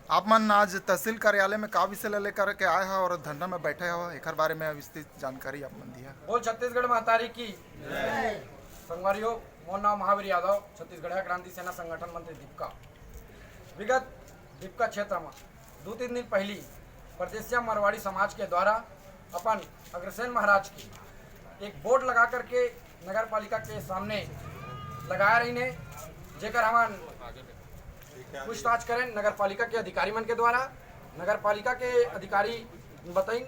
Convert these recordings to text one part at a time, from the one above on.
आप मन आज तहसील कार्यालय में का विषय लेकर के आए हैं और धरना में बैठे हो, एक बारे में विस्तृत जानकारी आप मन दिया। बोल छत्तीसगढ़ महतारी की संगवारियों, मोर नाम महावीर यादव, छत्तीसगढ़ क्रांति सेना संगठन मंत्री दीपका। विगत दीपका क्षेत्र में 2-3 दिन पहली परदेसिया मारवाड़ी समाज के द्वारा अपन अग्रसेन महाराज की एक बोर्ड लगा करके नगर पालिका के सामने लगाया रही ने, जेकर हमन पूछताछ करें नगर पालिका के अधिकारी मन के द्वारा। नगर पालिका के अधिकारी बताइन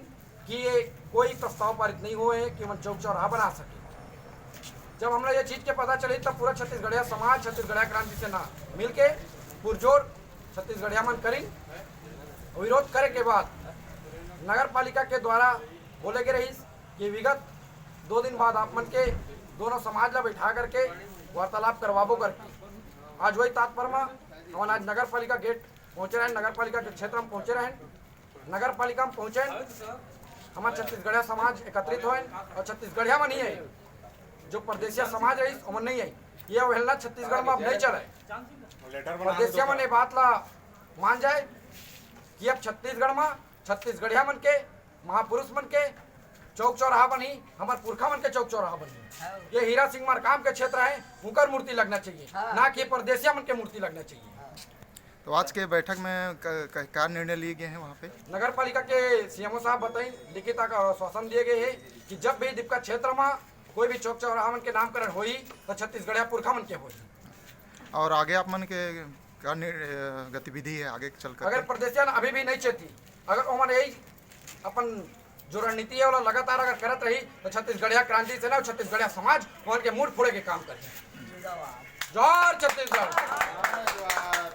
कि ये कोई प्रस्ताव पारित नहीं हुए हैं कि हम चौक चौराहा बना सके। जब हमरा ये चीज़ के पता चली तब पूरा छत्तीसगढ़िया समाज, छत्तीसगढ़िया क्रांति सेना मिलके पुरजोर छत्तीसगढ़िया मन करी विरोध करे के बाद नगर पालिका के द्वारा बोले के रही कि विगत 2 दिन बाद आप मन के दोनों समाज ला बैठा करके वार्तालाप करवाबो करके आज वही तात्पर्य में हम आज नगर पालिका गेट पहुँचे रहे, नगर पालिका के क्षेत्र में पहुँचे रहे। नगर पालिका में पहुँचे हमारे छत्तीसगढ़िया समाज एकत्रित हुए और छत्तीसगढ़िया में नहीं है, जो परदेसिया समाज है उमन नहीं है। ये अवहेलना छत्तीसगढ़ में अब नहीं चले। परदेसिया मन ये बात ला मान जाए कि अब छत्तीसगढ़ में छत्तीसगढ़िया मन के महापुरुष मन के चौक चौराहा बनी, हमारे पुरखा मन के चौक चौराहा बनी। ये हीरा सिंह मरकाम के क्षेत्र है, उनकर मूर्ति लगना चाहिए, ना कि परदेसिया मन के मूर्ति लगना चाहिए। तो आज के बैठक में क्या निर्णय लिए गए हैं वहाँ पे? नगर पालिका के सीएमओ साहब बताई लिखित आश्वासन दिए गए हैं कि जब भी दीपका क्षेत्र में कोई भी चौक चौराहा मन के नामकरण होई तो छत्तीसगढ़िया पुरखा मन के होई। और आगे आप मन के क्या गतिविधि है आगे चलकर? अगर प्रदेशिया अभी भी नहीं चाहती, अगर उमन यही अपन जो रणनीति है वो लगातार अगर करत रही तो छत्तीसगढ़िया क्रांति सेना और छत्तीसगढ़िया समाज उनके मुंह फोड़े के काम करे। जय छत्तीसगढ़।